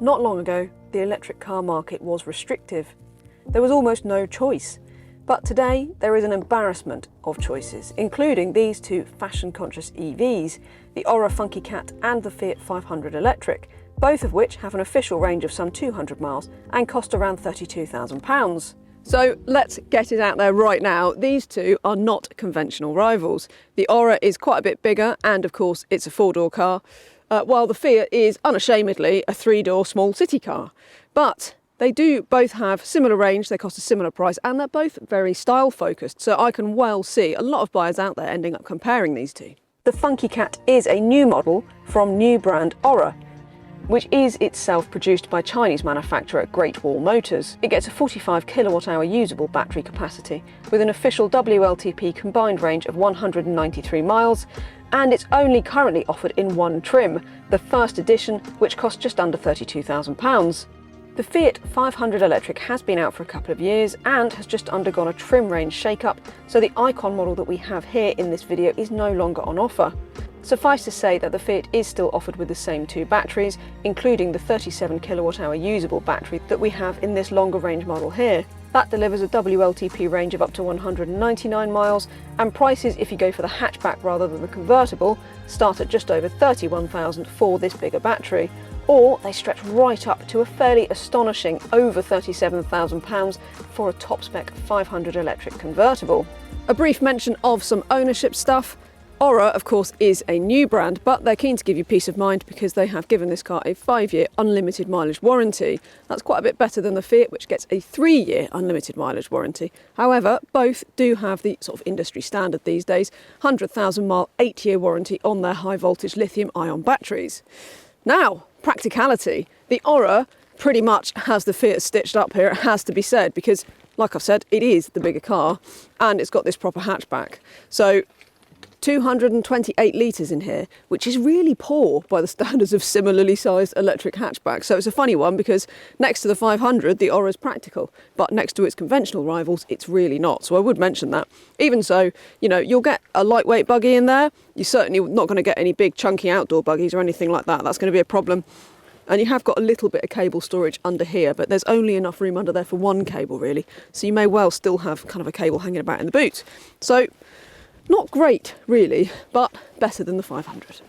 Not long ago, the electric car market was restrictive. There was almost no choice. But today, there is an embarrassment of choices, including these two fashion-conscious EVs, the Ora Funky Cat and the Fiat 500 electric, both of which have an official range of some 200 miles and cost around £32,000. So let's get it out there right now. These two are not conventional rivals. The Ora is quite a bit bigger and, of course, it's a four-door car, while the Fiat is unashamedly a three-door small city car. But they do both have similar range, they cost a similar price, and they're both very style-focused, so I can well see a lot of buyers out there ending up comparing these two. The Funky Cat is a new model from new brand Ora, which is itself produced by Chinese manufacturer Great Wall Motors. It gets a 45 kilowatt-hour usable battery capacity with an official WLTP combined range of 193 miles, and it's only currently offered in one trim, the first edition, which costs just under £32,000. The Fiat 500 electric has been out for a couple of years and has just undergone a trim range shake-up, so the icon model that we have here in this video is no longer on offer. Suffice to say that the Fiat is still offered with the same two batteries, including the 37 kilowatt-hour usable battery that we have in this longer range model here. That delivers a WLTP range of up to 199 miles, and prices, if you go for the hatchback rather than the convertible, start at just over £31,000 for this bigger battery, or they stretch right up to a fairly astonishing over £37,000 for a top-spec 500 electric convertible. A brief mention of some ownership stuff. Ora, of course, is a new brand, but they're keen to give you peace of mind because they have given this car a 5-year unlimited mileage warranty. That's quite a bit better than the Fiat, which gets a 3-year unlimited mileage warranty. However, both do have the sort of industry standard these days, 100,000 mile 8-year warranty on their high voltage lithium ion batteries. Now, practicality. The Ora pretty much has the Fiat stitched up here, it has to be said, because like I've said, it is the bigger car and it's got this proper hatchback. So 228 litres in here, which is really poor by the standards of similarly sized electric hatchbacks. So it's a funny one because next to the 500, the Ora is practical, but next to its conventional rivals, it's really not. So I would mention that. Even so, you know, you'll get a lightweight buggy in there. You're certainly not going to get any big chunky outdoor buggies or anything like that. That's going to be a problem. And you have got a little bit of cable storage under here, but there's only enough room under there for one cable really. So you may well still have kind of a cable hanging about in the boot. So not great, really, but better than the 500.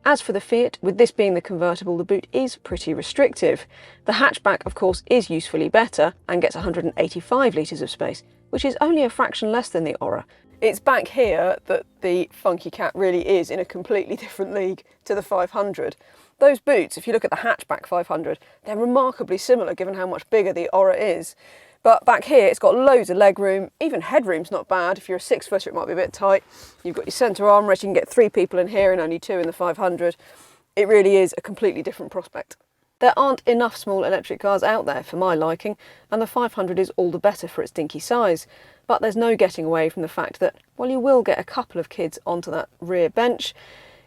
As for the Fiat, with this being the convertible, the boot is pretty restrictive. The hatchback, of course, is usefully better and gets 185 litres of space, which is only a fraction less than the Ora. It's back here that the Funky Cat really is in a completely different league to the 500. Those boots, if you look at the hatchback 500, they're remarkably similar given how much bigger the Ora is. But back here, it's got loads of leg room, even headroom's not bad. If you're a 6-footer, it might be a bit tight. You've got your centre armrest, you can get 3 people in here and only 2 in the 500. It really is a completely different prospect. There aren't enough small electric cars out there for my liking, and the 500 is all the better for its dinky size. But there's no getting away from the fact that, well, you will get a couple of kids onto that rear bench.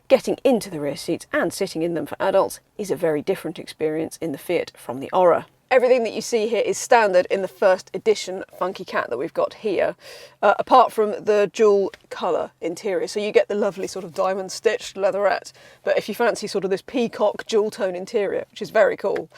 Getting into the rear seats and sitting in them for adults is a very different experience in the Fiat from the Ora. Everything that you see here is standard in the first edition Funky Cat that we've got here, apart from the dual colour interior. So you get the lovely sort of diamond stitched leatherette, but if you fancy sort of this peacock dual tone interior, which is very cool,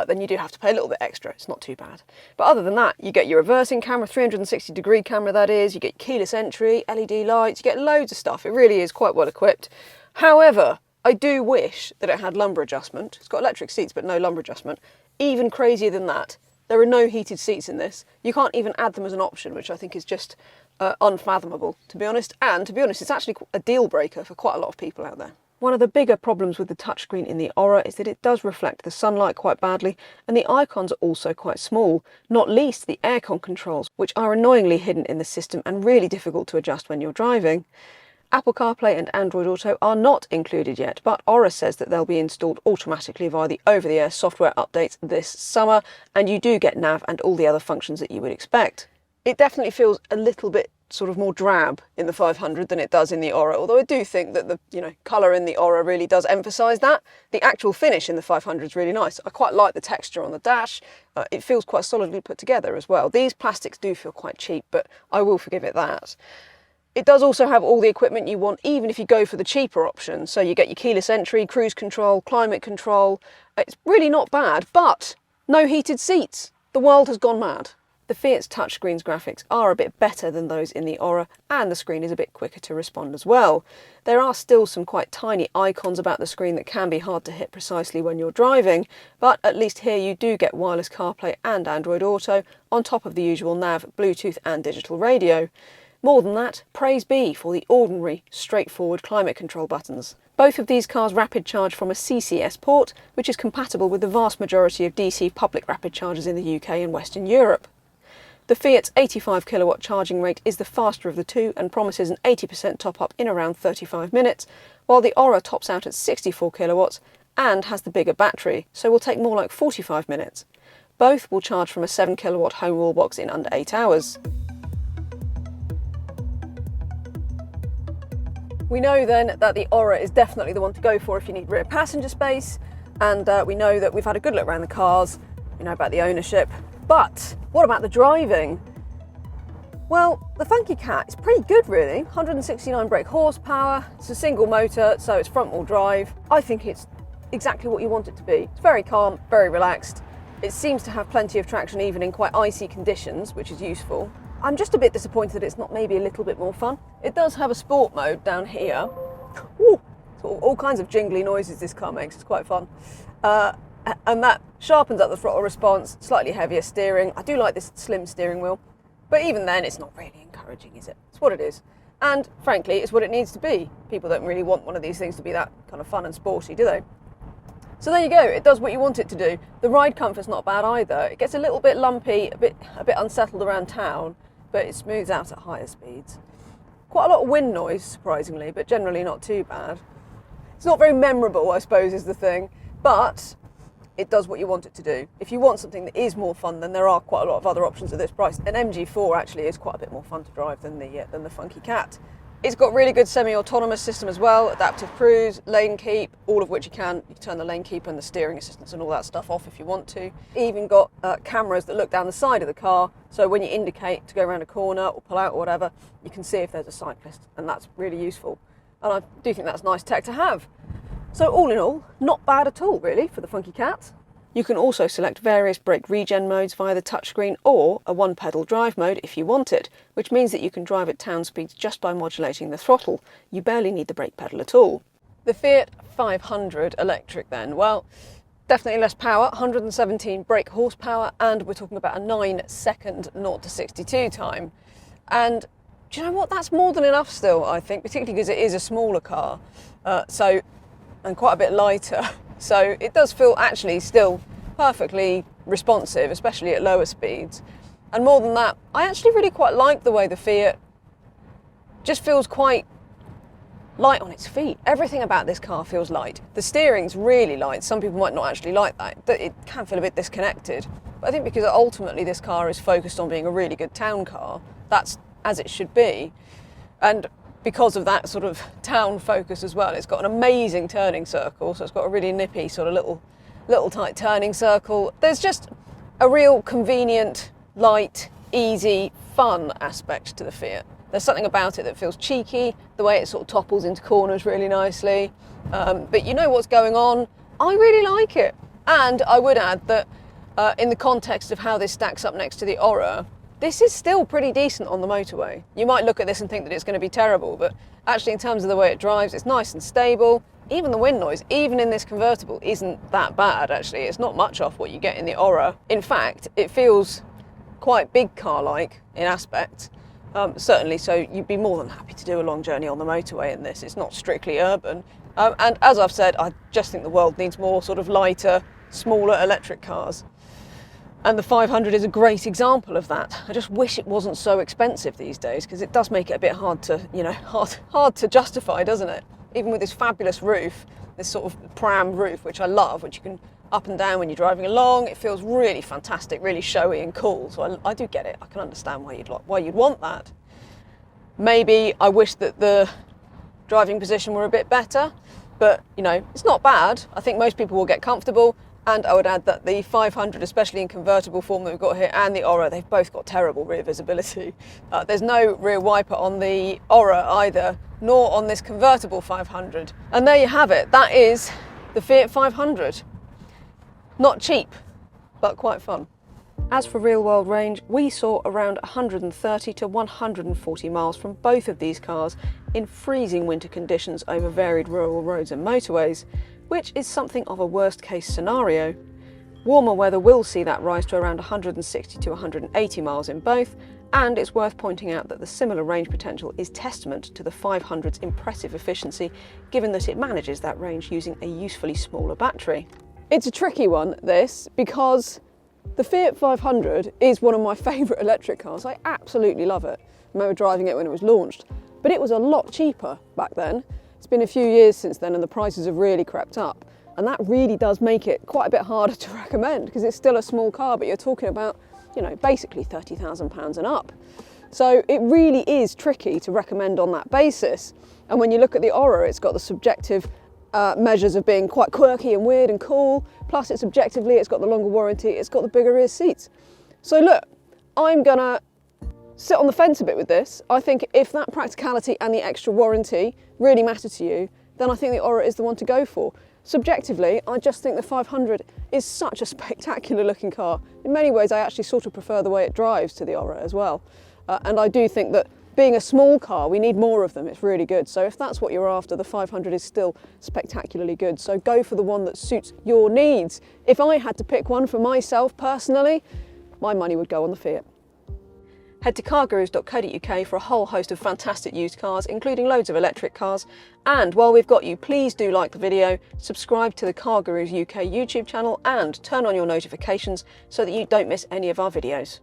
then you do have to pay a little bit extra. It's not too bad. But other than that, you get your reversing camera, 360-degree camera that is, you get keyless entry, LED lights, you get loads of stuff. It really is quite well equipped. However, I do wish that it had lumbar adjustment. It's got electric seats but no lumbar adjustment. Even crazier than that, there are no heated seats in this. You can't even add them as an option, which I think is just unfathomable, to be honest. And to be honest, it's actually a deal breaker for quite a lot of people out there. One of the bigger problems with the touchscreen in the Ora is that it does reflect the sunlight quite badly, and the icons are also quite small, not least the aircon controls, which are annoyingly hidden in the system and really difficult to adjust when you're driving. Apple CarPlay and Android Auto are not included yet, but Ora says that they'll be installed automatically via the over-the-air software updates this summer, and you do get nav and all the other functions that you would expect. It definitely feels a little bit sort of more drab in the 500 than it does in the Ora, although I do think that the colour in the Ora really does emphasise that. The actual finish in the 500 is really nice. I quite like the texture on the dash. It feels quite solidly put together as well. These plastics do feel quite cheap, but I will forgive it that. It does also have all the equipment you want, even if you go for the cheaper option. So you get your keyless entry, cruise control, climate control. It's really not bad, but no heated seats. The world has gone mad. The Fiat's touchscreen's graphics are a bit better than those in the Ora, and the screen is a bit quicker to respond as well. There are still some quite tiny icons about the screen that can be hard to hit precisely when you're driving, but at least here you do get wireless CarPlay and Android Auto, on top of the usual nav, Bluetooth and digital radio. More than that, praise be for the ordinary, straightforward climate control buttons. Both of these cars rapid charge from a CCS port, which is compatible with the vast majority of DC public rapid chargers in the UK and Western Europe. The Fiat's 85 kilowatt charging rate is the faster of the two and promises an 80% top up in around 35 minutes, while the Ora tops out at 64 kilowatts and has the bigger battery, so will take more like 45 minutes. Both will charge from a 7 kilowatt home wall box in under 8 hours. We know then that the Ora is definitely the one to go for if you need rear passenger space, and we know that we've had a good look around the cars, we know about the ownership, but what about the driving? Well, the Funky Cat is pretty good really, 169 brake horsepower, it's a single motor, so it's front wheel drive. I think it's exactly what you want it to be. It's very calm, very relaxed. It seems to have plenty of traction even in quite icy conditions, which is useful. I'm just a bit disappointed that it's not maybe a little bit more fun. It does have a sport mode down here. Ooh, sort of all kinds of jingly noises this car makes, it's quite fun. And that sharpens up the throttle response, slightly heavier steering. I do like this slim steering wheel, but even then it's not really encouraging, is it? It's what it is. And frankly, it's what it needs to be. People don't really want one of these things to be that kind of fun and sporty, do they? So there you go, it does what you want it to do. The ride comfort's not bad either. It gets a little bit lumpy, a bit unsettled around town, but it smooths out at higher speeds. Quite a lot of wind noise, surprisingly, but generally not too bad. It's not very memorable, I suppose, is the thing, but it does what you want it to do. If you want something that is more fun, then there are quite a lot of other options at this price. An MG4 actually is quite a bit more fun to drive than the Funky Cat. It's got really good semi-autonomous system as well, adaptive cruise, lane keep, all of which you can turn the lane keep and the steering assistance and all that stuff off if you want to. Even got cameras that look down the side of the car, so when you indicate to go around a corner or pull out or whatever, you can see if there's a cyclist, and that's really useful. And I do think that's nice tech to have. So all in all, not bad at all really for the Funky Cat. You can also select various brake regen modes via the touchscreen or a one-pedal drive mode if you want it, which means that you can drive at town speeds just by modulating the throttle. You barely need the brake pedal at all. The Fiat 500 electric then, well, definitely less power, 117 brake horsepower, and we're talking about a 9-second 0 to 62 time. And do you know what, that's more than enough still, I think, particularly because it is a smaller car, and quite a bit lighter. So it does feel actually still perfectly responsive, especially at lower speeds. And more than that, I actually really quite like the way the Fiat just feels quite light on its feet. Everything about this car feels light. The steering's really light. Some people might not actually like that. It can feel a bit disconnected. But I think because ultimately this car is focused on being a really good town car, that's as it should be. And because of that sort of town focus as well, it's got an amazing turning circle, so it's got a really nippy sort of little tight turning circle. There's just a real convenient, light, easy, fun aspect to the Fiat. There's something about it that feels cheeky, the way it sort of topples into corners really nicely, but you know what's going on. I really like it. And I would add that in the context of how this stacks up next to the Ora, this is still pretty decent on the motorway. You might look at this and think that it's going to be terrible, but actually in terms of the way it drives, it's nice and stable. Even the wind noise, even in this convertible, isn't that bad actually. It's not much off what you get in the Ora. In fact, it feels quite big car-like in aspect, certainly, so you'd be more than happy to do a long journey on the motorway in this. It's not strictly urban. And as I've said, I just think the world needs more sort of lighter, smaller electric cars. And the 500 is a great example of that. I just wish it wasn't so expensive these days, because it does make it a bit hard to, hard to justify, doesn't it? Even with this fabulous roof, this sort of pram roof, which I love, which you can up and down when you're driving along. It feels really fantastic, really showy and cool. So I do get it. I can understand why you'd want that. Maybe I wish that the driving position were a bit better, but it's not bad. I think most people will get comfortable. And I would add that the 500, especially in convertible form that we've got here, and the Ora, they've both got terrible rear visibility. There's no rear wiper on the Ora either, nor on this convertible 500. And there you have it. That is the Fiat 500. Not cheap, but quite fun. As for real world range, we saw around 130 to 140 miles from both of these cars in freezing winter conditions over varied rural roads and motorways, which is something of a worst case scenario. Warmer weather will see that rise to around 160 to 180 miles in both, and it's worth pointing out that the similar range potential is testament to the 500's impressive efficiency, given that it manages that range using a usefully smaller battery. It's a tricky one, this, because the Fiat 500 is one of my favourite electric cars. I absolutely love it. I remember driving it when it was launched, but it was a lot cheaper back then. It's been a few years since then and the prices have really crept up, and that really does make it quite a bit harder to recommend, because it's still a small car, but you're talking about, you know, basically £30,000 and up. So it really is tricky to recommend on that basis. And when you look at the Ora, it's got the subjective measures of being quite quirky and weird and cool, plus it's objectively, it's got the longer warranty, it's got the bigger rear seats. So look, I'm gonna sit on the fence a bit with this. I think if that practicality and the extra warranty really matter to you, then I think the Ora is the one to go for. Subjectively, I just think the 500 is such a spectacular looking car. In many ways, I actually sort of prefer the way it drives to the Ora as well. And I do think that being a small car, we need more of them. It's really good. So if that's what you're after, the 500 is still spectacularly good. So go for the one that suits your needs. If I had to pick one for myself personally, my money would go on the Fiat. Head to cargurus.co.uk for a whole host of fantastic used cars, including loads of electric cars. And while we've got you, please do like the video, subscribe to the Car Gurus UK YouTube channel, and turn on your notifications so that you don't miss any of our videos.